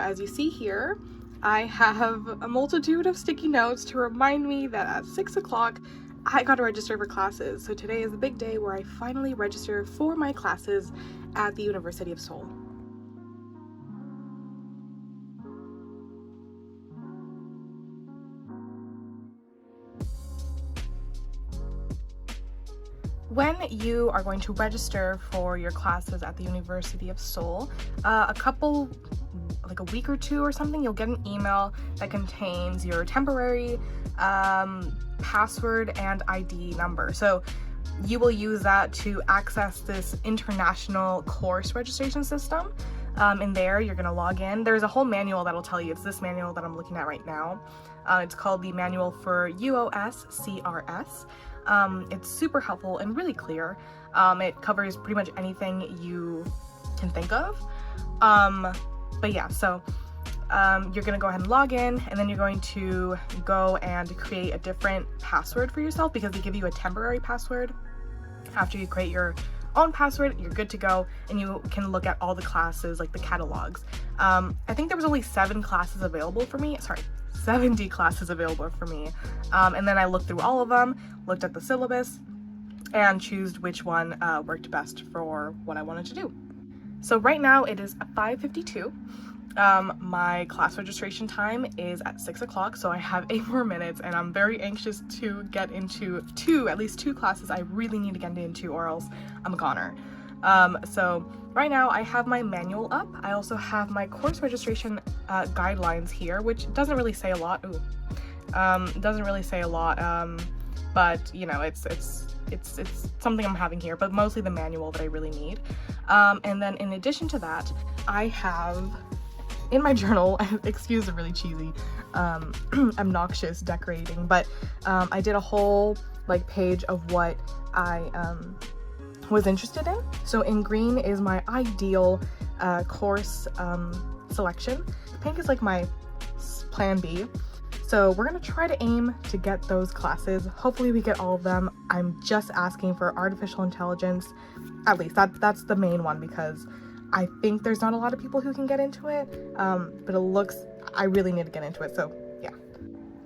as you see here, I have a multitude of sticky notes to remind me that at 6 o'clock I got to register for classes. So today is the big day where I finally register for my classes at the University of Seoul. When you are going to register for your classes at the University of Seoul, like a week or two or something, you'll get an email that contains your temporary password and ID number. So you will use that to access this international course registration system. In there, you're gonna log in. There's a whole manual that'll tell you. It's this manual that I'm looking at right now. It's called the Manual for UOSCRS. It's super helpful and really clear. It covers pretty much anything you can think of. But yeah, so you're gonna go ahead and log in, and then you're going to go and create a different password for yourself, because they give you a temporary password. After you create your own password, you're good to go, and you can look at all the classes, like the catalogs. I think there was only 7 classes available for me. Sorry, 70 classes available for me. And then I looked through all of them, looked at the syllabus, and chose which one worked best for what I wanted to do. So right now it is 5:52. My class registration time is at 6 o'clock, so I have 8 more minutes, and I'm very anxious to get into at least two classes I really need to get into, or else I'm a goner. So right now I have my manual up. I also have my course registration guidelines here, which doesn't really say a lot. Doesn't really say a lot, but you know, it's something I'm having here, but mostly the manual that I really need. And then in addition to that, I have in my journal, excuse the really cheesy, obnoxious decorating, but I did a whole page of what I was interested in. So in green is my ideal course selection. Pink is like my plan B. So we're gonna try to aim to get those classes. Hopefully we get all of them. I'm just asking for artificial intelligence. At least that's the main one, because I think there's not a lot of people who can get into it, but it looks, I really need to get into it, so yeah.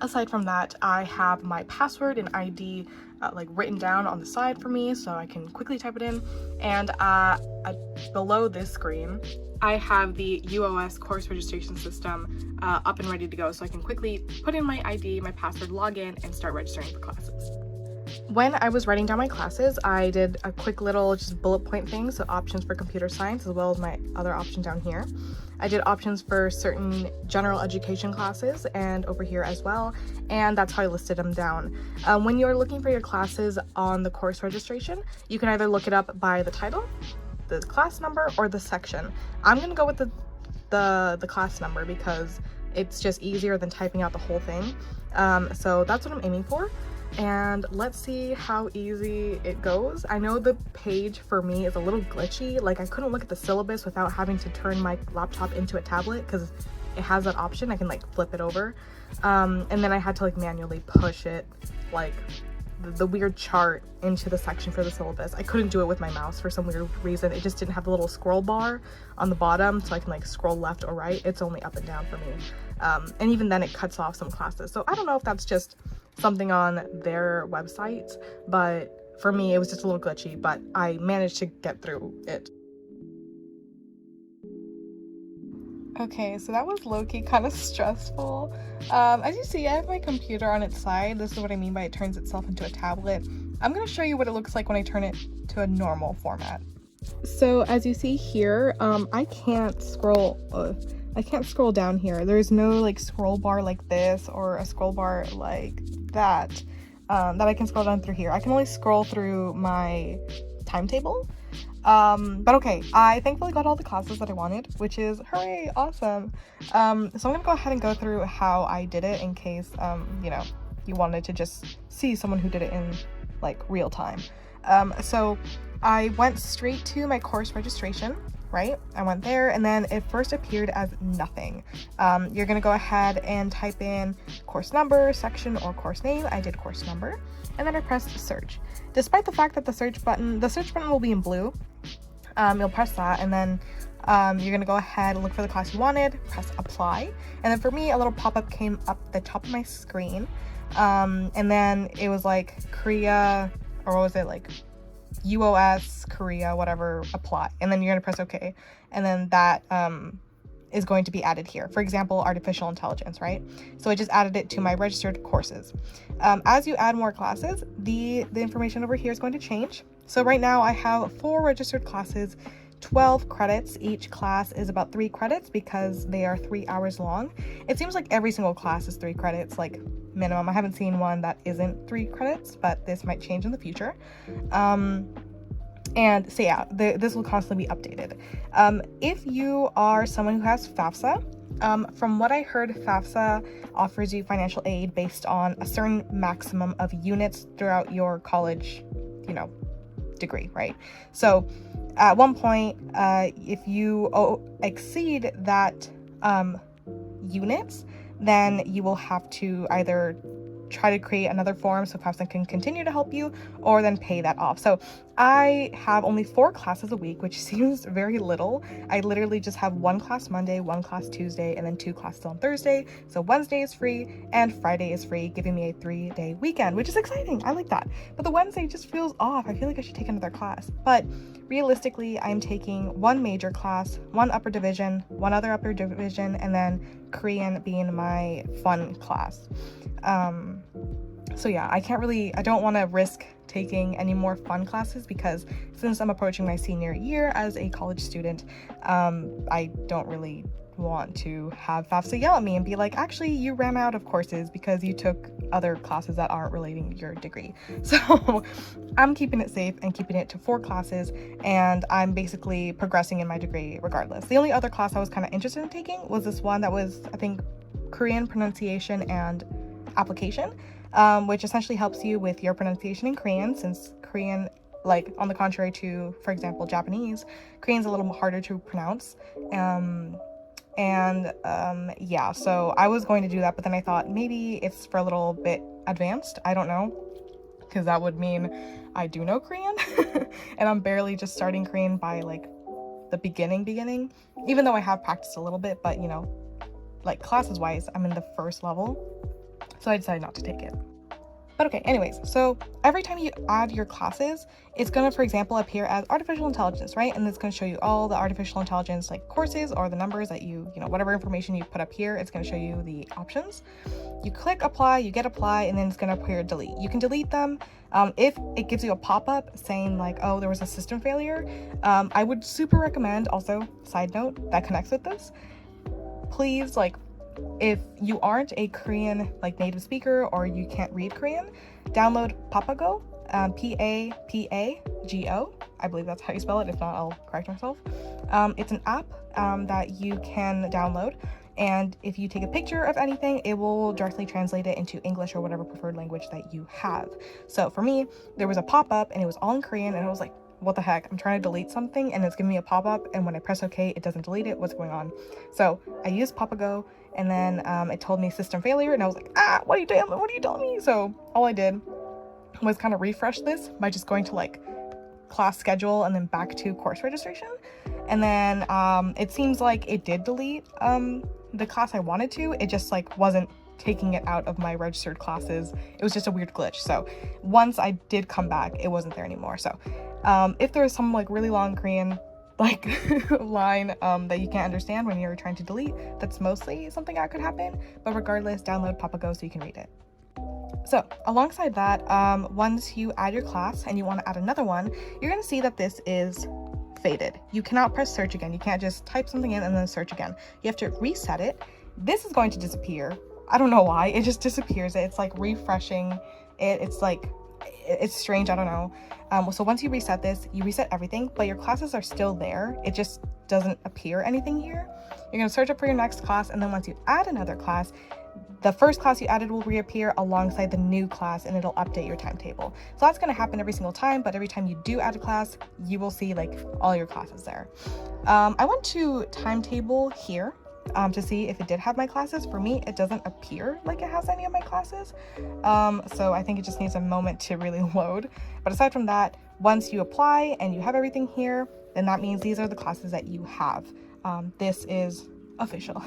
Aside from that, I have my password and ID written down on the side for me, so I can quickly type it in. And below this screen, I have the UOS course registration system up and ready to go, so I can quickly put in my ID, my password, log in, and start registering for classes. When I was writing down my classes, I did a quick little just bullet point thing, so options for computer science, as well as my other option down here. I did options for certain general education classes and over here as well, and that's how I listed them down. When you're looking for your classes on the course registration, you can either look it up by the title, the class number, or the section. I'm gonna go with the class number because it's just easier than typing out the whole thing. So that's what I'm aiming for. And let's see how easy it goes. I know the page for me is a little glitchy. I couldn't look at the syllabus without having to turn my laptop into a tablet, because it has that option. I can flip it over. And then I had to manually push it, the weird chart into the section for the syllabus. I couldn't do it with my mouse for some weird reason. It just didn't have the little scroll bar on the bottom, so I can scroll left or right. It's only up and down for me. And even then it cuts off some classes. So I don't know if that's just something on their website, but for me it was just a little glitchy, but I managed to get through it. Okay, so that was low-key kind of stressful. As you see, I have my computer on its side. This is what I mean by it turns itself into a tablet. I'm going to show you what it looks like when I turn it to a normal format. So as you see here, I can't scroll down here. There's no scroll bar like this or a scroll bar like that I can scroll down through here. I can only scroll through my timetable. But okay, I thankfully got all the classes that I wanted, which is hooray, awesome. So I'm gonna go ahead and go through how I did it in case you wanted to just see someone who did it in real time. So I went straight to my course registration, right? I went there, and then it first appeared as nothing. You're gonna go ahead and type in course number, section, or course name. I did course number, and then I pressed search. Despite the fact that the search button will be in blue, you'll press that, and then you're gonna go ahead and look for the class you wanted, press apply, and then for me, a little pop-up came up the top of my screen, and then it was like Korea, or what was it, like UOS, Korea, whatever, apply, and then you're gonna press OK, and then that is going to be added here. For example, artificial intelligence, right? So I just added it to my registered courses. As you add more classes, the information over here is going to change. So right now I have 4 registered classes, 12 credits. Each class is about 3 credits because they are 3 hours long. It seems like every single class is 3 credits, like minimum. I haven't seen one that isn't 3 credits, but this might change in the future. And so yeah, this will constantly be updated. If you are someone who has FAFSA, from what I heard, FAFSA offers you financial aid based on a certain maximum of units throughout your college, degree, right? So at one point, if you exceed that units, then you will have to either try to create another form so FAFSA can continue to help you, or then pay that off. So I have only 4 classes a week, which seems very little. I literally just have 1 class Monday, 1 class Tuesday, and then 2 classes on Thursday. So Wednesday is free and Friday is free, giving me a 3-day weekend, which is exciting. I like that. But the Wednesday just feels off. I feel like I should take another class. But realistically, I'm taking 1 major class, 1 upper division, 1 other upper division, and then Korean being my fun class. So yeah, I don't want to risk taking any more fun classes because since I'm approaching my senior year as a college student, I don't really want to have FAFSA yell at me and be like, actually, you ran out of courses because you took other classes that aren't relating to your degree. So I'm keeping it safe and keeping it to 4 classes, and I'm basically progressing in my degree regardless. The only other class I was kind of interested in taking was this one that was, I think, Korean pronunciation and application, which essentially helps you with your pronunciation in Korean, since Korean, like on the contrary to, for example, Japanese, Korean's a little harder to pronounce. Yeah, so I was going to do that, but then I thought maybe it's for a little bit advanced. I don't know, because that would mean I do know Korean and I'm barely just starting Korean by like the beginning, even though I have practiced a little bit, but like classes wise, I'm in the first level. So I decided not to take it. But okay, anyways, so every time you add your classes, it's gonna, for example, appear as artificial intelligence, right? And it's gonna show you all the artificial intelligence like courses or the numbers that you whatever information you put up here, it's gonna show you the options. You click apply, you get apply, and then it's gonna appear delete. You can delete them. If it gives you a pop-up saying like, oh, there was a system failure, I would super recommend, also, side note, that connects with this, please, like, if you aren't a Korean like native speaker or you can't read Korean, download Papago, Papago, I believe that's how you spell it. If not, I'll correct myself. It's an app that you can download, and if you take a picture of anything, it will directly translate it into English or whatever preferred language that you have. So for me, there was a pop-up and it was all in Korean, and I was like, what the heck? I'm trying to delete something and it's giving me a pop-up, and when I press OK, it doesn't delete it. What's going on? So I used Papago, and then it told me system failure, and I was like, what are you doing? What are you telling me? So all I did was kind of refresh this by just going to like class schedule and then back to course registration. And then it seems like it did delete the class I wanted to. It just like wasn't taking it out of my registered classes. It was just a weird glitch. So once I did come back, it wasn't there anymore. So if there's some like really long Korean like line that you can't understand when you're trying to delete, that's mostly something that could happen. But regardless, download Papago so you can read it. So alongside that, once you add your class and you want to add another one, you're going to see that this is faded. You cannot press search again. You can't just type something in and then search again. You have to reset it. This is going to disappear. I don't know why. It just disappears. It's like refreshing it. It's like, it's strange. I don't know. So once you reset this, you reset everything, but your classes are still there. It just doesn't appear anything here. You're going to search up for your next class, and then once you add another class, the first class you added will reappear alongside the new class, and it'll update your timetable. So that's going to happen every single time, but every time you do add a class, you will see like all your classes there. I went to timetable here to see if it did have my classes. For me, it doesn't appear like it has any of my classes. So I think it just needs a moment to really load. But aside from that, once you apply and you have everything here, then that means these are the classes that you have. this is official.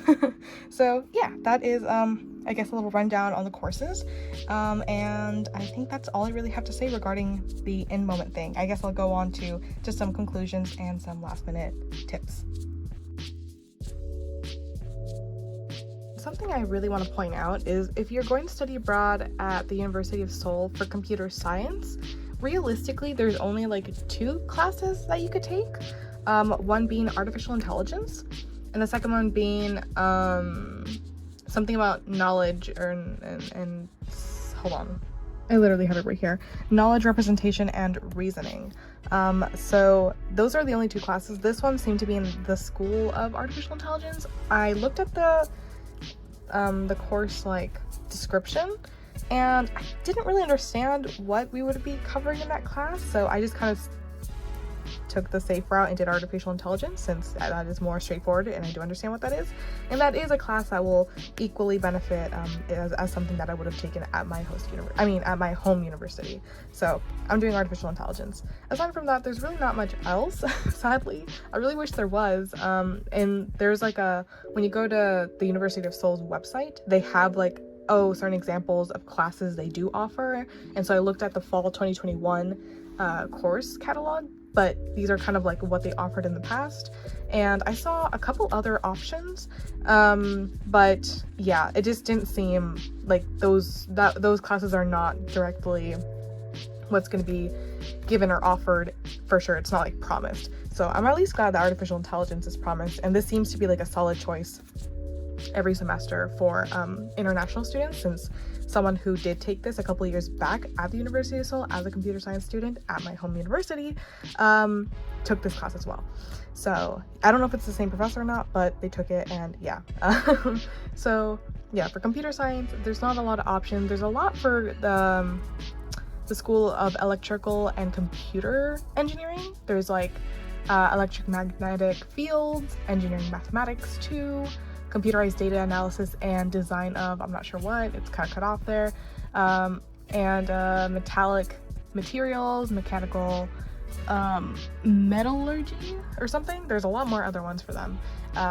So yeah, that is I guess a little rundown on the courses, and I think that's all I really have to say regarding the in-moment thing. I guess I'll go on to just some conclusions and some last minute tips. Something I really want to point out is if you're going to study abroad at the University of Seoul for computer science, realistically there's only like 2 classes that you could take, one being artificial intelligence and the second one being something about knowledge and hold on, I literally have it right here, knowledge representation and reasoning. So those are the only 2 classes. This one seemed to be in the School of Artificial Intelligence. I looked at the course like description and I didn't really understand what we would be covering in that class, so I just kind of took the safe route and did artificial intelligence, since that is more straightforward and I do understand what that is, and that is a class that will equally benefit as something that I would have taken at my at my home university. So I'm doing artificial intelligence. Aside from that, there's really not much else. Sadly, I really wish there was. And there's like when you go to the University of Seoul's website, they have like certain examples of classes they do offer, and so I looked at the fall 2021 course catalog, but these are kind of like what they offered in the past, and I saw a couple other options, but yeah, it just didn't seem like those classes are not directly what's going to be given or offered for sure. It's not like promised, so I'm at least glad that artificial intelligence is promised, and this seems to be like a solid choice every semester for international students, since someone who did take this a couple years back at the University of Seoul as a computer science student at my home university took this class as well. So I don't know if it's the same professor or not, but they took it, and yeah. So yeah, for computer science there's not a lot of options. There's a lot for the School of Electrical and Computer Engineering. There's like electromagnetic fields, engineering mathematics 2, computerized data analysis and design of, I'm not sure what, it's kind of cut off there, and metallic materials, mechanical metallurgy or something. There's a lot more other ones for them.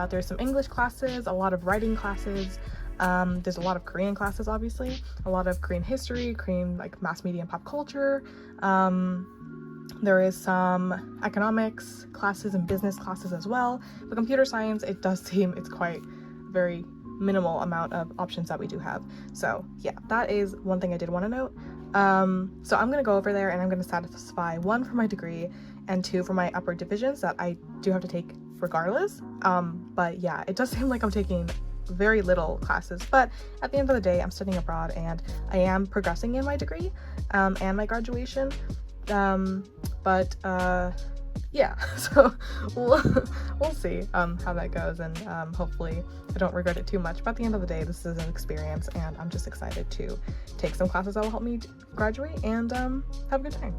There's some English classes, a lot of writing classes, there's a lot of Korean classes, obviously, a lot of Korean history, Korean like mass media and pop culture. There is some economics classes and business classes as well. For computer science, it does seem it's quite very minimal amount of options that we do have. So yeah, that is one thing I did want to note. So I'm gonna go over there and I'm gonna satisfy 1 for my degree and 2 for my upper divisions that I do have to take regardless. But yeah, it does seem like I'm taking very little classes, but at the end of the day I'm studying abroad and I am progressing in my degree and my graduation. Yeah, so we'll see how that goes, and hopefully I don't regret it too much. But at the end of the day, this is an experience, and I'm just excited to take some classes that will help me graduate and have a good time.